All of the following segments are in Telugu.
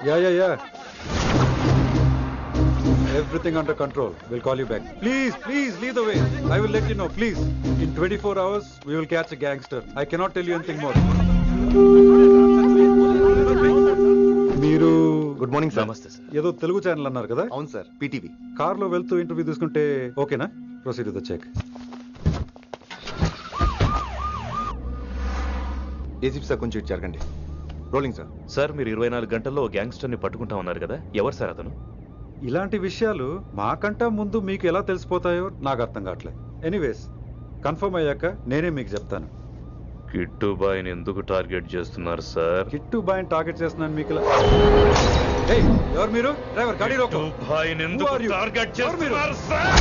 Yeah. Everything under control. We'll call you back. Please, lead the way. I will let you know, please. In 24 hours, we will catch a gangster. I cannot tell you anything more. మీరు గుడ్ మార్నింగ్ సార్. నమస్తే సార్. ఏదో తెలుగు ఛానల్ అన్నారు కదా? అవును సార్, పీటీవీ. కార్లో వెళ్తూ ఇంటర్వ్యూ తీసుకుంటే ఓకేనా? Proceed with the check. ACP sir కొంచెం జరగండి. Rolling sir. సార్ మీరు 24 గంటల్లో గ్యాంగ్స్టర్ని పట్టుకుంటా ఉన్నారు కదా, ఎవరు సార్ అతను? ఇలాంటి విషయాలు మాకంటా ముందు మీకు ఎలా తెలిసిపోతాయో నాకు అర్థం కావట్లేదు. ఎనీవేస్, కన్ఫర్మ్ అయ్యాక నేనే మీకు చెప్తాను. కిట్టు బాయ్ని ఎందుకు టార్గెట్ చేస్తున్నారు సార్? కిట్టు బాయ్ని టార్గెట్ చేస్తున్నాను మీకు. ఎవరు మీరు? డ్రైవర్ గాడి రోకో. కిట్టు బాయ్ని ఎందుకు టార్గెట్ చేస్తున్నారు సార్?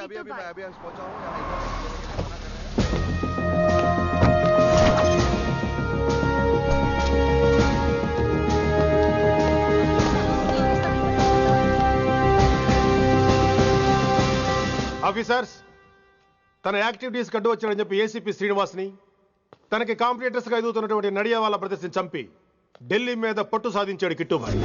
अभी मैं अभी पहुंचा हूं. ఆఫీసర్స్, తన యాక్టివిటీస్ కడ్డు వచ్చాడని చెప్పి ఏసీపీ శ్రీనివాస్ని, తనకి కాంపిటీటర్స్ గా ఎదుగుతున్నటువంటి నడియా వాళ్ళ ప్రదర్శన చంపి ఢిల్లీ మీద పట్టు సాధించాడు Kittubhai.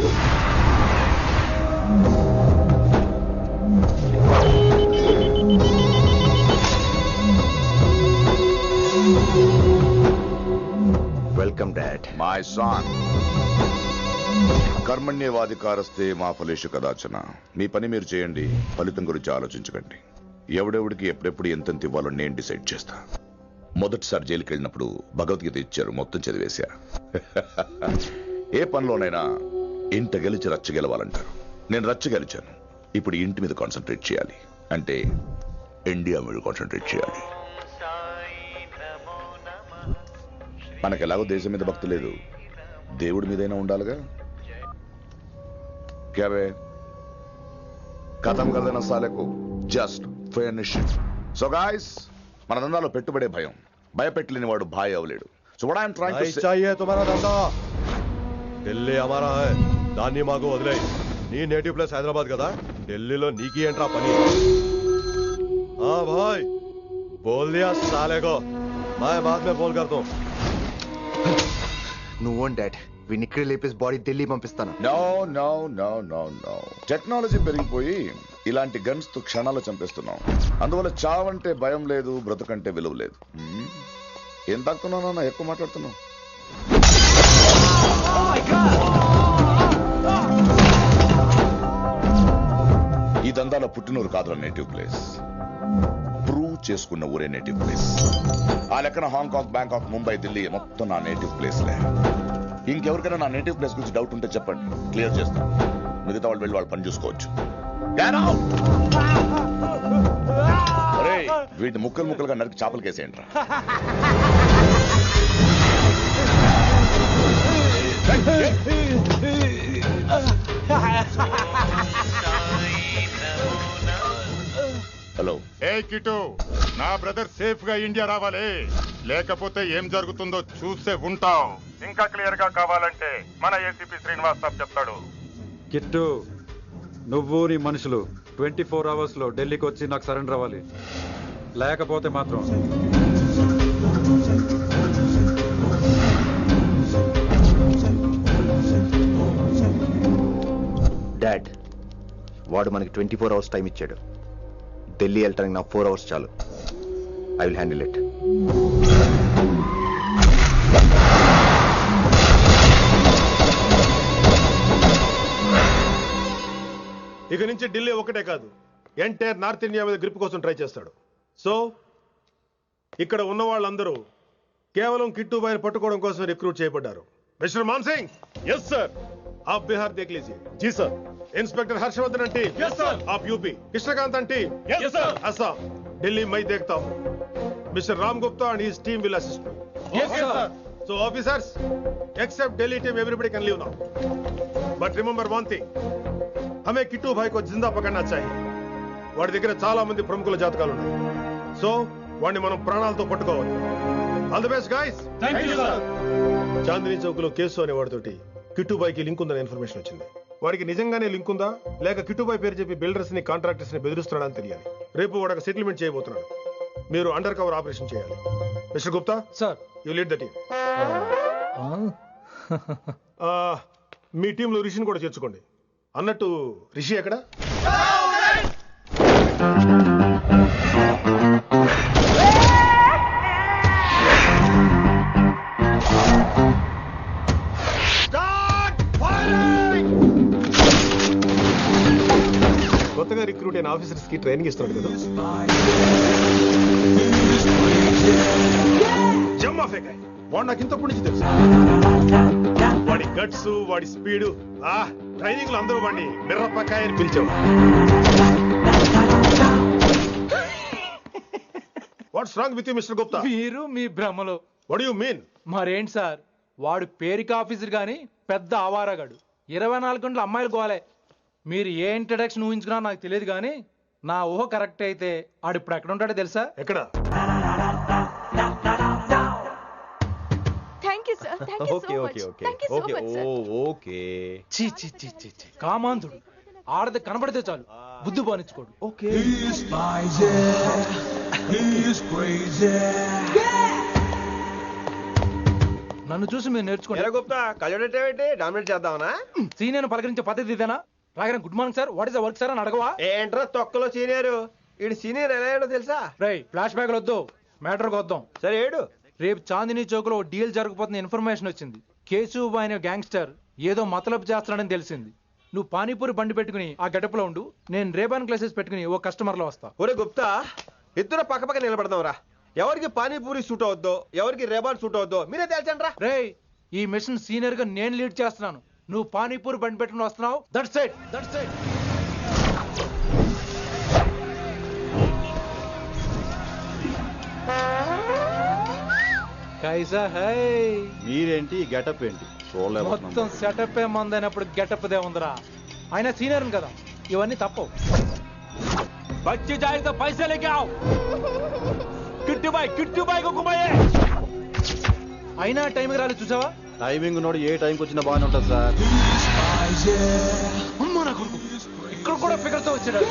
Welcome dad. My son, కర్మణ్యేవాధికారస్తే మా ఫలేషు కదాచన. మీ పని మీరు చేయండి, ఫలితం గురించి ఆలోచించకండి. ఎవడెవడికి ఎప్పుడెప్పుడు ఎంతెంత ఇవ్వాలో నేను డిసైడ్ చేస్తా. మొదటిసారి జైలుకి వెళ్ళినప్పుడు భగవద్గీత ఇచ్చారు, మొత్తం చదివేశా. ఏ పనిలోనైనా ఇంట గెలిచి రచ్చ గెలవాలంటారు. నేను రచ్చ గెలిచాను. ఇప్పుడు ఇంటి మీద కాన్సన్ట్రేట్ చేయాలి, అంటే ఇండియా మీద కాన్సన్ట్రేట్ చేయాలి. మనకు ఎలాగో దేశం మీద భక్తి లేదు, దేవుడి మీదైనా ఉండాలిగా. క్యాబే కథం కదన సాలకు జస్ట్ ఫినిష్. సో గాయ్స్, మన దందాలో పెట్టుబడే భయం. భయపెట్టలేని వాడు భాయ్ అవలేడు. So what I am trying to say, चाहिए तुम्हारा धंधा. ఢిల్లీ हमारा है. దాన్ని మాకు వదిలే. నీ నేటివ్ ప్లేస్ హైదరాబాద్ కదా, ఢిల్లీలో నీకి ఏంట్రా పని? हाँ भाई, बोल दिया साले को. मैं बाद में बोल करता हूँ. నువ్వు డాడ్, వీడిని ఇక్కడ లేపేసి బాడీ ఢిల్లీ పంపిస్తాను. No no no no no. Technology పెరిగిపోయి ఇలాంటి గన్స్ తో క్షణాలు చంపేస్తున్నాం. అందువల్ల చావంటే భయం లేదు, బ్రతుకంటే విలువ లేదు. ఏం తాకుతున్నావు నాన్న, ఎక్కువ మాట్లాడుతున్నావు. ఈ దందాల పుట్టినూరు కాదురా నేటివ్ ప్లేస్, ప్రూవ్ చేసుకున్న ఊరే నేటివ్ ప్లేస్. ఆ లెక్కన హాంకాంగ్, బ్యాంకాక్, ముంబై, ఢిల్లీ మొత్తం నా నేటివ్ ప్లేస్లే. ఇంకెవరికైనా నా నేటివ్ ప్లేస్ గురించి డౌట్ ఉంటే చెప్పండి, క్లియర్ చేస్తాను. మిగతా వాళ్ళు వెళ్ళి వాళ్ళు పని చూసుకోవచ్చు. వీటిని ముక్కలు ముక్కలుగా నరికి చేపలు కేసేయండి రా. హలో. ఏ కిటు, నా బ్రదర్ సేఫ్ గా ఇండియా రావాలి, లేకపోతే ఏం జరుగుతుందో చూసే ఉంటాం. ఇంకా క్లియర్ గా కావాలంటే మన ఏసీపీ శ్రీనివాస్ సాబ్ చెప్తాడు. కిట్టు, నువ్వు నీ మనుషులు 24 hours లో ఢిల్లీకి వచ్చి నాకు సరెండర్ అవ్వాలి. లేకపోతే మాత్రం డాడ్, వాడు మనకి 24 hours టైం ఇచ్చాడు. ఢిల్లీ వెళ్ళటానికి నాకు 4 hours చాలు. I will handle it. నుంచి ఢిల్లీ ఒకటే కాదు, ఎంటైర్ నార్త్ ఇండియా మీద గ్రిప్ కోసం ట్రై చేస్తాడు. సో ఇక్కడ ఉన్న వాళ్ళందరూ కేవలం కిట్టుబాయిని పట్టుకోవడం కోసం రిక్రూట్ చేయబడ్డారు. మిస్టర్ మాన్సింగ్. Yes sir. आप बिहार देख लीजिए. జీ sir. Inspector Harshvardhan aunty. Yes sir. आप UP. Krishnakant aunty. Yes sir. Assam. Delhi मैं देखता हूँ. Mister Ram Gupta and his team will assist me. Yes sir. So officers, except Delhi team, everybody can leave now. But remember one thing. हमें किट्टू भाई को जिंदा पकड़ना चाहिए. వాడి దగ్గర చాలా మంది ప్రముఖుల జాతకాలు ఉన్నాయి. సో వాడిని మనం ప్రాణాలతో పట్టుకోవాలి. All the best guys. Thank you sir. Chandni Chowk లో కేసు అనే వాడితోటి కిట్టుబాయికి లింక్ ఉందని ఇన్ఫర్మేషన్ వచ్చింది. వాడికి నిజంగానే లింక్ ఉందా లేక కిట్టుబాయి పేరు చెప్పి బిల్డర్స్ ని కాంట్రాక్టర్స్ ని బెదిరిస్తున్నాడని తెలియాలి. రేపు వాడు ఒక సెటిల్మెంట్ చేయబోతున్నాడు. మీరు అండర్ కవర్ ఆపరేషన్ చేయాలి. Mister Gupta sir. You lead the team. మీ టీంలో రిషిని కూడా చేర్చుకోండి. అన్నట్టు రిషి ఎక్కడ? కొత్తగా రిక్రూట్ అయిన ఆఫీసర్స్ కి ట్రైనింగ్ ఇస్తున్నాడు కదా. జమ్మా ఫేకాయ్. వాడు నాకు ఇంతప్పటి నుంచి తెలుసు. వాడి గట్స్, వాడి స్పీడు, ట్రైనింగ్ లో అందరూ వాడిని మిర్రపకాయ అని పిలిచేవాడు. What's wrong with you mister Gupta? మీరు మీ భ్రమలో. What do you mean? మరేంటి సార్, వాడు పేరుకి ఆఫీసర్ గాని పెద్ద ఆవారగాడు. 24 గంటలు అమ్మాయిలు గోలే. మీరు ఏ ఇంట్రడక్షన్ ఊహించుకున్నా నాకు తెలియదు కానీ నా ఊహ కరెక్ట్ అయితే ఆడు ఇప్పుడు ఎక్కడ ఉంటాడో తెలుసా? ఎక్కడ? చీ చీ చీ చీ చీ. కామాంధుడు. ఆడది కనబడితే చాలు బుద్ధి బానించుకోడు. ఓకే. నన్ను చూసి మీరు నేర్చుకోండి. డామినేట్ చేద్దామనా? సీనియర్ పలకరించే పద్ధతి ఇదేనా? రాగానే good morning sir, what is the work sir అని అడగవా? ఏంట్రా తొక్కలో సీనియర్? ఈడు సీనియర్ ఎలా ఏడో తెలుసా? రై ఫ్లాష్ బ్యాక్ వద్దు, మ్యాటర్కి వద్దాం. సరే ఏడు. రేపు చాందినీ చౌక్ లో డీల్ జరగబోతున్న ఇన్ఫర్మేషన్ వచ్చింది. కేశూబాయ్ అనే గ్యాంగ్స్టర్ ఏదో మతలబు చేస్తున్నాడని తెలిసింది. నువ్వు పానీపూరి బండి పెట్టుకుని ఆ గడపలో ఉండు, నేను రేబాన్ క్లాసెస్ పెట్టుకుని ఓ కస్టమర్ లో వస్తా. ఒరే గుప్తా, ఇద్దరు పక్క పక్క నిలబడదాం రా. ఎవరికి పానీపూరి సూట్ అవుద్దో, ఎవరికి రేబాన్ సూట్ అవుద్దో మీరే తేల్చండి రా. రే, ఈ మిషన్ సీనియర్ గా నేను లీడ్ చేస్తున్నాను. నువ్వు పానీపూరి బండి పెట్టుకుని వస్తున్నావు. That's it, that's it. కైసా హై? మీరేంటి గెటప్ ఏంటి? మొత్తం సెటప్ ఏ మందైనప్పుడు గెటప్ దే ఉందిరా. ఆయన సీనియర్ కదా, ఇవన్నీ తప్పవు. బచ్చి జాయితో పైసా లేకే ఆవ్. కిట్టుబాయ్ కుక్కుబాయే. అయినా టైంకి రాలేదు చూసావా? టైమింగ్ నోడు ఏ టైంకి వచ్చినా బాగానే ఉంటుంది సార్. అమ్మా నా కొడుకు, ఇక్కడ కూడా ఫిగర్ తో వచ్చాడు.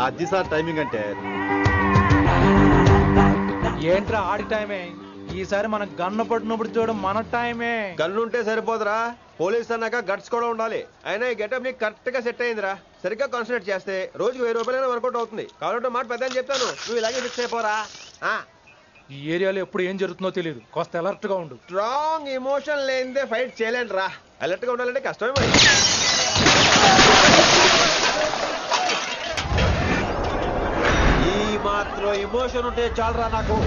అది సార్ టైమింగ్ అంటే. ఏంట్రా ఆడి టైమే? ఈసారి మనం గన్ను పట్టినప్పుడు చూడడం మన టైమే. గన్ను ఉంటే సరిపోదురా, పోలీస్ అన్నాక గట్స్ కూడా ఉండాలి. అయినా ఈ గెటప్ నీకు కరెక్ట్ గా సెట్ అయిందిరా. సరిగ్గా కాన్సన్ట్రేట్ చేస్తే రోజుకి 1000 రూపాయలైనా వర్కౌట్ అవుతుంది. కాబట్టి మాట పెద్ద అని చెప్తాను, నువ్వు ఇలాగే ఫిక్స్ అయిపోరా. ఈ ఏరియాలో ఎప్పుడు ఏం జరుగుతుందో తెలియదు, కాస్త అలర్ట్ గా ఉండు. స్ట్రాంగ్ ఎమోషన్ లేనిదే ఫైట్ చేయలేండి రా. అలర్ట్ గా ఉండాలంటే కష్టమే మరి. ఈ మాత్రం ఎమోషన్ ఉంటే చాలరా నాకు.